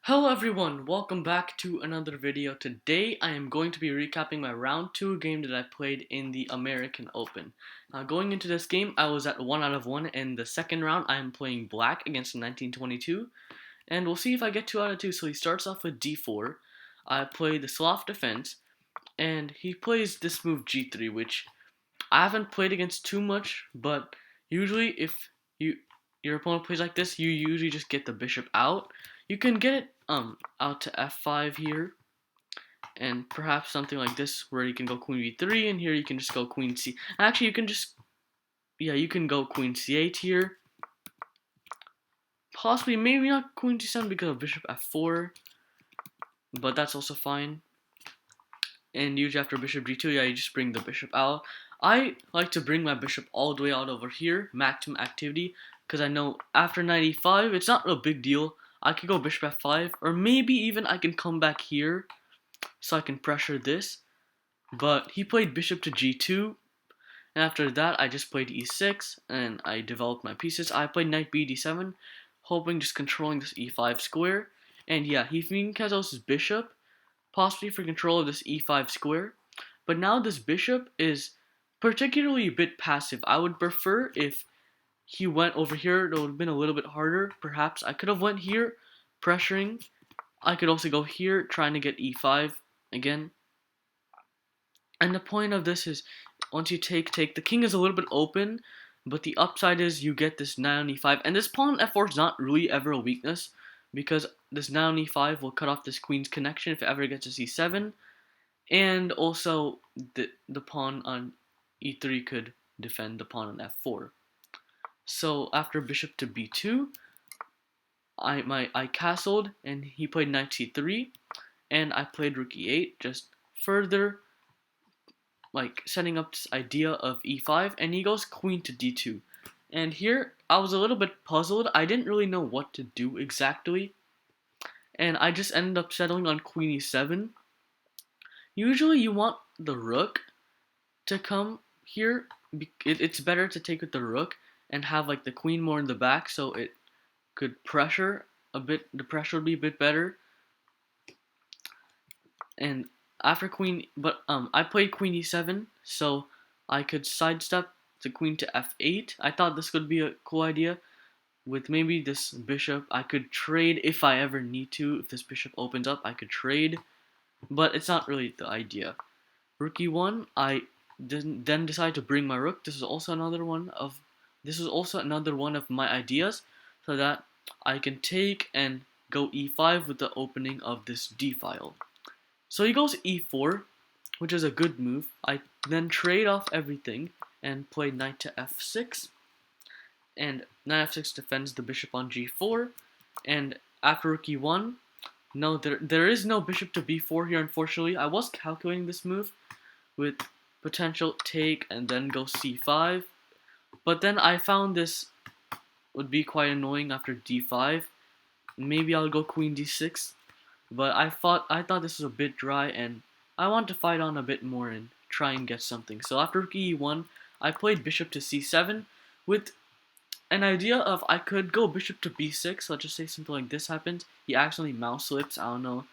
Hello everyone, welcome back to another video. Today I am going to be recapping my round 2 game that I played in the American Open. Going into this game, I was at 1 out of 1. In the second round, I am playing black against 1922. And we'll see if I get 2 out of 2. So he starts off with d4. I play the soft defense. And he plays this move g3, which I haven't played against too much. But usually if your opponent plays like this, you usually just get the bishop out. You can get it out to f5 here, and perhaps something like this where you can go queen b3, and here you can just go queen c. Actually, you can just you can go queen c8 here. Possibly, maybe not queen c7 because of bishop f4, but that's also fine. And usually after bishop g2, you just bring the bishop out. I like to bring my bishop all the way out over here, maximum activity, because I know after 95, it's not a big deal. I could go bishop f5, or maybe even I can come back here, so I can pressure this. But he played bishop to g2, and after that, I just played e6, and I developed my pieces. I played knight b d7, hoping just controlling this e5 square. And yeah, he has his bishop, possibly for control of this e5 square. But now this bishop is particularly a bit passive. I would prefer if he went over here. It would have been a little bit harder. Perhaps I could have went here, pressuring. I could also go here, trying to get e5 again. And the point of this is, once you take, the king is a little bit open, but the upside is you get this knight on e5. And this pawn on f4 is not really ever a weakness, because this knight on e5 will cut off this queen's connection if it ever gets to c7. And also, the pawn on e3 could defend the pawn on f4. So after bishop to b2, I castled, and he played knight c3, and I played rook e8, just further like setting up this idea of e5, and he goes queen to d2. And here I was a little bit puzzled. I didn't really know what to do exactly, and I just ended up settling on queen e7. Usually you want the rook to come here. It's better to take with the rook and have like the queen more in the back, so it could pressure a bit. The pressure would be a bit better. And after queen, but I played queen e7, so I could sidestep the queen to f8. I thought this could be a cool idea. With maybe this bishop, I could trade if I ever need to. If this bishop opens up, I could trade, but it's not really the idea. Rook e1, I then decide to bring my rook. This is also another one of my ideas, so that I can take and go e5 with the opening of this d file. So he goes e4, which is a good move. I then trade off everything and play knight to f6. And knight f6 defends the bishop on g4. And after rook e1, no, there is no bishop to b4 here, unfortunately. I was calculating this move with potential take and then go c5. But then I found this would be quite annoying after d5. Maybe I'll go queen d6. But I thought this was a bit dry, and I want to fight on a bit more and try and get something. So after rook e1, I played bishop to c7 with an idea of I could go bishop to b6. Let's just say something like this happens. He accidentally mouse slips. I don't know.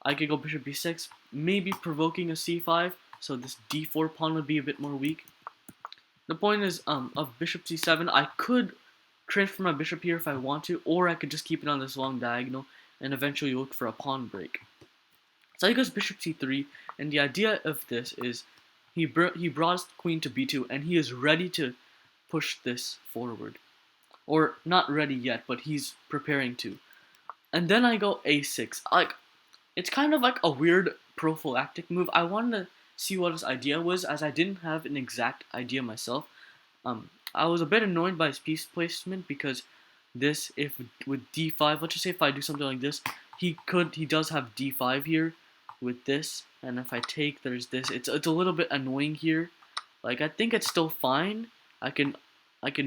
I could go bishop b6, maybe provoking a c5, so this d4 pawn would be a bit more weak. The point is, of bishop c7, I could transfer my bishop here if I want to, or I could just keep it on this long diagonal and eventually look for a pawn break. So he goes bishop c3, and the idea of this is he brought his queen to b2, and he is ready to push this forward. Or not ready yet, but he's preparing to. And then I go a6. Like, it's kind of like a weird prophylactic move. I wanted to see what his idea was, as I didn't have an exact idea myself. I was a bit annoyed by his piece placement, because this, if with d5, let's just say if I do something like this, he does have d5 here with this, and if I take, there's this. It's a little bit annoying here. Like, I think it's still fine. I can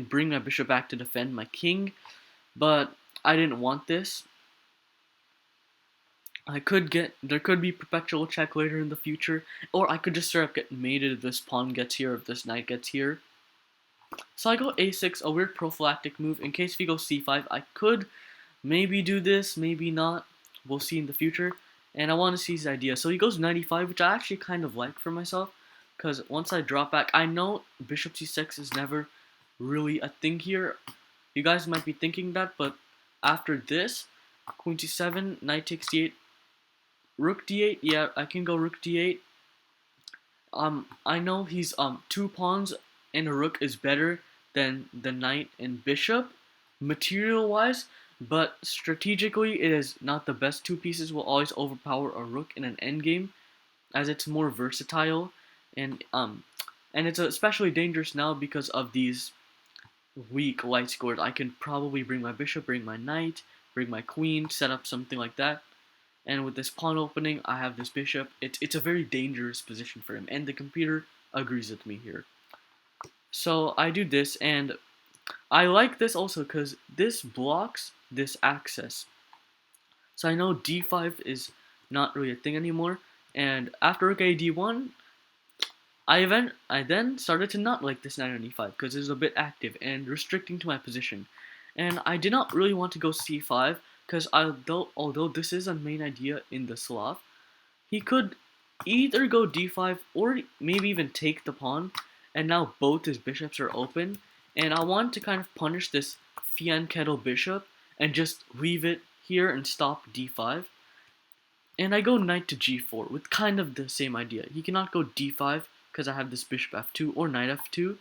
bring my bishop back to defend my king, but I didn't want this. There could be perpetual check later in the future, or I could just straight up get mated if this pawn gets here, if this knight gets here. So I go a6, a weird prophylactic move. In case if he goes c5, I could maybe do this, maybe not. we'll see in the future, and I want to see his idea. So he goes 95, which I actually kind of like for myself, because once I drop back, I know bishop c6 is never really a thing here. You guys might be thinking that, but after this, queen c7, knight takes d8, rook d8. Yeah, I can go rook d8. I know he's 2 pawns and a rook is better than the knight and bishop, material wise, but strategically it is not the best. 2 pieces will always overpower a rook in an endgame, as it's more versatile, and it's especially dangerous now because of these weak light squares. I can probably bring my bishop, bring my knight, bring my queen, set up something like that. And with this pawn opening, I have this bishop. It's a very dangerous position for him, and the computer agrees with me here. So I do this, and I like this also because this blocks this access. So I know d5 is not really a thing anymore, and after rook a d1, I then started to not like this knight on e5 because it's a bit active and restricting to my position. And I did not really want to go c5 because although this is a main idea in the Slav, he could either go d5 or maybe even take the pawn, and now both his bishops are open, and I want to kind of punish this Fianchetto bishop and just leave it here and stop d5. And I go knight to g4 with kind of the same idea. He cannot go d5 because I have this bishop f2 or knight f2.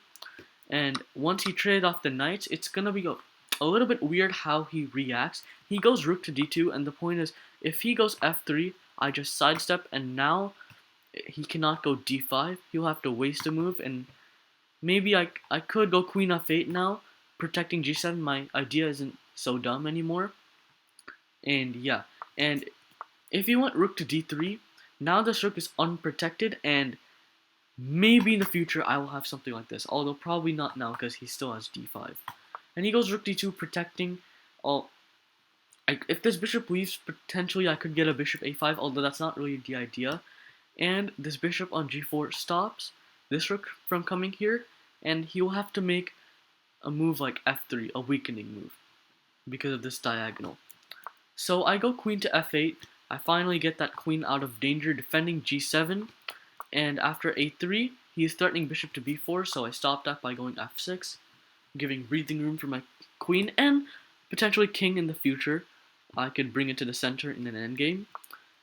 And once he traded off the knights, it's going to be a little bit weird how he reacts. He goes rook to d2, and the point is, if he goes f3, I just sidestep, and now he cannot go d5. He'll have to waste a move, and maybe I could go queen f8 now, protecting g7. My idea isn't so dumb anymore. And yeah, and if he went rook to d3, now this rook is unprotected, and maybe in the future I will have something like this, although probably not now because he still has d5. And he goes rook d2, protecting. If this bishop leaves, potentially I could get a bishop a5, although that's not really the idea. And this bishop on g4 stops this rook from coming here, and he will have to make a move like f3, a weakening move, because of this diagonal. So I go queen to f8. I finally get that queen out of danger, defending g7, and after a3, he is threatening bishop to b4, so I stop that by going f6, giving breathing room for my queen, and potentially king in the future. I could bring it to the center in an endgame.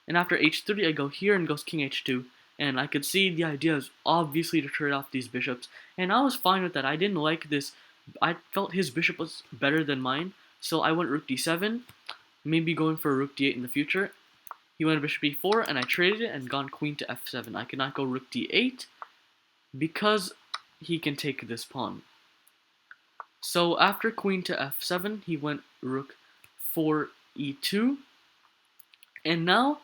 And after h3, I go here and goes king h2, and I could see the idea is obviously to trade off these bishops, and I was fine with that. I didn't like this. I felt his bishop was better than mine, so I went rook d7, maybe going for a rook d8 in the future. He went bishop e4, and I traded it and gone queen to f7. I cannot go rook d8 because he can take this pawn. So after queen to f7, he went rook 4 e2, and now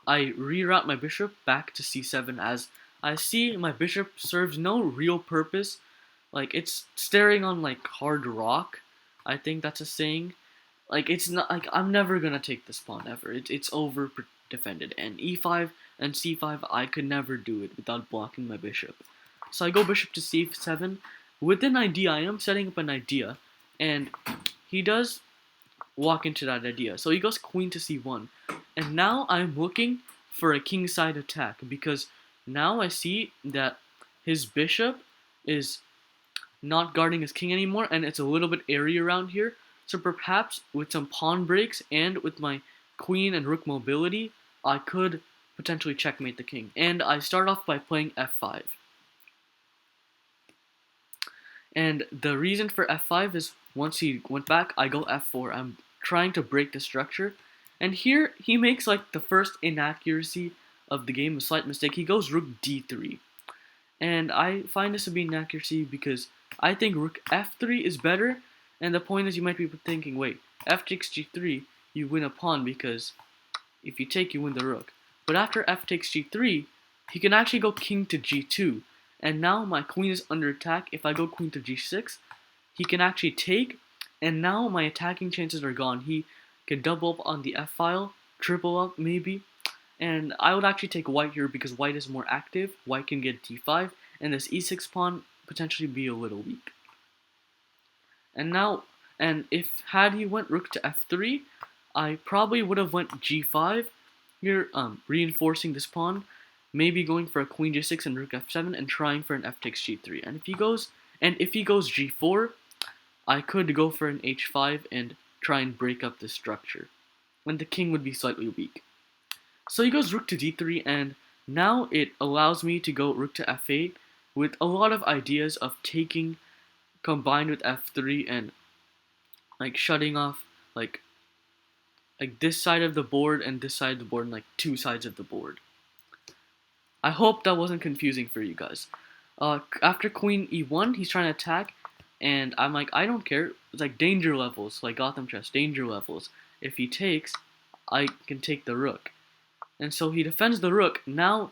I reroute my bishop back to c7, as I see my bishop serves no real purpose. Like, it's staring on like hard rock. I think that's a saying. Like, it's not like I'm never gonna take this pawn ever. It's over defended, and e5 and c5 I could never do it without blocking my bishop. So I go bishop to c7 with an idea. I am setting up an idea, and he does walk into that idea. So he goes queen to c1, and now I'm looking for a kingside attack because now I see that his bishop is not guarding his king anymore, and it's a little bit airy around here. So perhaps with some pawn breaks and with my queen and rook mobility, I could potentially checkmate the king. And I start off by playing f5. And the reason for f5 is once he went back, I go f4. I'm trying to break the structure. And here he makes like the first inaccuracy of the game, a slight mistake. He goes rook d3. And I find this to be an inaccuracy because I think rook f3 is better. And the point is, you might be thinking, wait, f takes g3, you win a pawn because if you take, you win the rook. But after f takes g3, he can actually go king to g2. And now my queen is under attack. If I go queen to g6, he can actually take, and now my attacking chances are gone. He can double up on the f-file, triple up maybe, and I would actually take white here because white is more active. White can get d5, and this e6 pawn potentially be a little weak. And now, and if had he went rook to f3, I probably would have went g5 here, reinforcing this pawn, maybe going for a queen g6 and rook f7 and trying for an f takes g3. And if he goes g4, I could go for an h5 and try and break up the structure. And the king would be slightly weak. So he goes rook to d3, and now it allows me to go rook to f8 with a lot of ideas of taking combined with f3 and like shutting off like this side of the board and this side of the board and like two sides of the board. I hope that wasn't confusing for you guys. After queen e1, he's trying to attack, and I'm like, I don't care. It's like danger levels, like Gotham Chess, danger levels. If he takes, I can take the rook. And so he defends the rook, now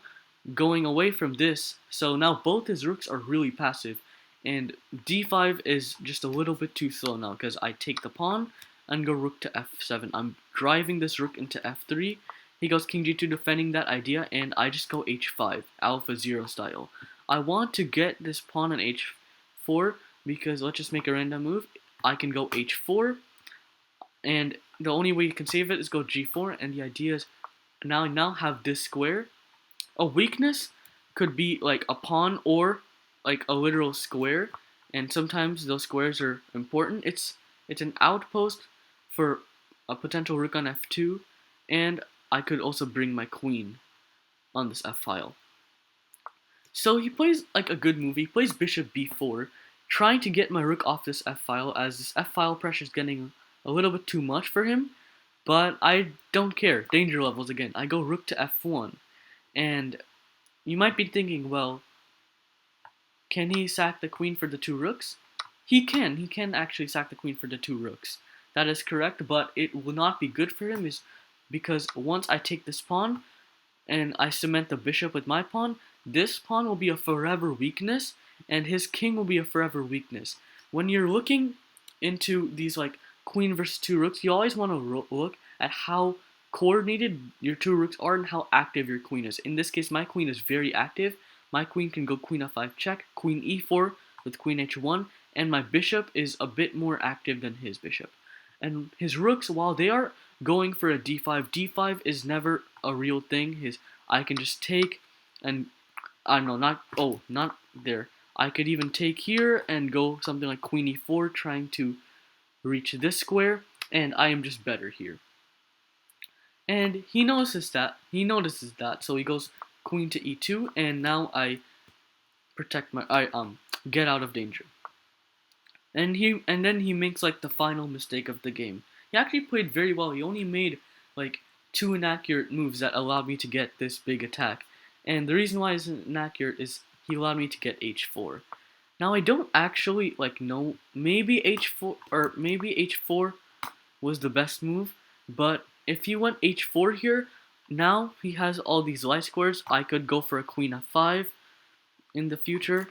going away from this, so now both his rooks are really passive, and d5 is just a little bit too slow now, because I take the pawn and go rook to f7. I'm driving this rook into f3, he goes king g2 defending that idea, and I just go h5, alpha 0 style. I want to get this pawn on h4, because let's just make a random move, I can go h4, and the only way you can save it is go g4, and the idea is now I have this square. A weakness could be like a pawn or like a literal square, and sometimes those squares are important. It's an outpost for a potential rook on f2, and I could also bring my queen on this f-file. So he plays like a good move. He plays bishop b4, trying to get my rook off this f-file, as this f-file pressure is getting a little bit too much for him. But I don't care. Danger levels again. I go rook to f1. And you might be thinking, well, can he sack the queen for the two rooks? He can. He can actually sack the queen for the two rooks. That is correct, but it will not be good for him, is because once I take this pawn and I cement the bishop with my pawn, this pawn will be a forever weakness, and his king will be a forever weakness. When you're looking into these like queen versus two rooks, you always want to look at how coordinated your two rooks are and how active your queen is. In this case, my queen is very active. My queen can go queen f5 check, queen e4 with queen h1, and my bishop is a bit more active than his bishop. And his rooks, while they are going for a d5, d5 is never a real thing. I can just take, and I don't know, not there. I could even take here and go something like queen e4, trying to reach this square, and I am just better here. And he notices that, so he goes queen to e2, and now I get out of danger. And then he makes like the final mistake of the game. He actually played very well. He only made like 2 inaccurate moves that allowed me to get this big attack. And the reason why it's inaccurate is he allowed me to get h4. Now I don't actually know, maybe h4 was the best move, but if he went h4 here, now he has all these light squares. I could go for a queen f5 in the future,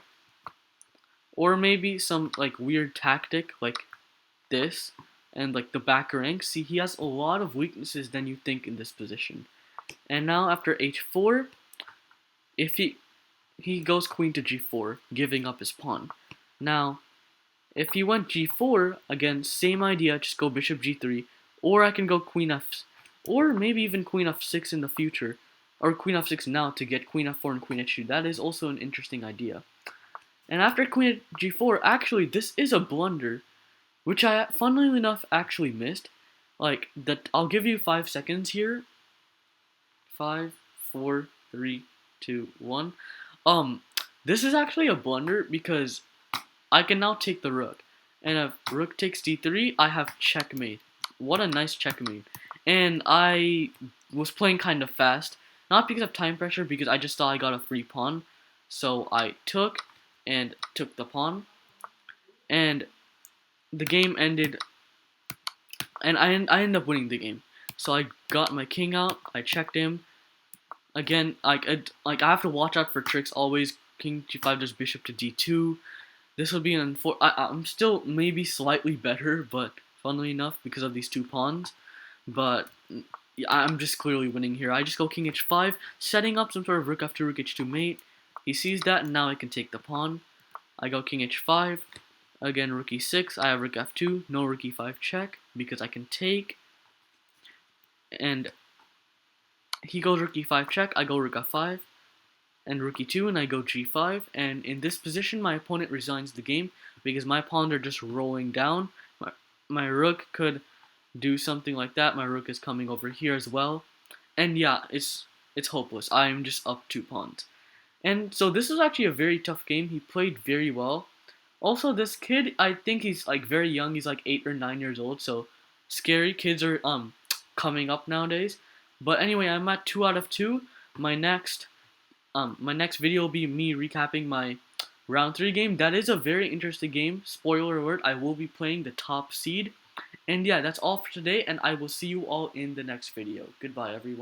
or maybe some like weird tactic like this, and like the back rank. See, he has a lot of weaknesses than you think in this position. And now after h4, if he goes queen to g4, giving up his pawn. Now, if he went g4, again, same idea, just go bishop g3, or I can go queen f, or maybe even queen f6 in the future, or queen f6 now to get queen f4 and queen h2. That is also an interesting idea. And after queen g4, actually, this is a blunder, which I, funnily enough, actually missed. Like, I'll give you 5 seconds here. 5, 4, 3, 2, 1. This is actually a blunder because I can now take the rook. And if rook takes d3, I have checkmate. What a nice checkmate. And I was playing kind of fast. Not because of time pressure, because I just thought I got a free pawn. So I took the pawn. And the game ended. And I ended up winning the game. So I got my king out. I checked him. Again, I have to watch out for tricks always. King g5 does bishop to d2. This would be I'm still maybe slightly better, but funnily enough, because of these 2 pawns. But I'm just clearly winning here. I just go king h5, setting up some sort of rook f2, rook h2 mate. He sees that, and now I can take the pawn. I go king h5. Again, rook e6. I have rook f2. No rook e5 check, because I can take. and he goes rook e5 check, I go rook f5, and rook e2, and I go g5, and in this position my opponent resigns the game because my pawns are just rolling down. My rook could do something like that. My rook is coming over here as well, and yeah, it's hopeless. I'm just up 2 pawns. And so this was actually a very tough game. He played very well. Also, this kid, I think he's like very young. He's like 8 or 9 years old. So scary kids are coming up nowadays. But anyway, I'm at 2 out of 2. My next video will be me recapping my round 3 game. That is a very interesting game. Spoiler alert, I will be playing the top seed. And yeah, that's all for today, and I will see you all in the next video. Goodbye, everyone.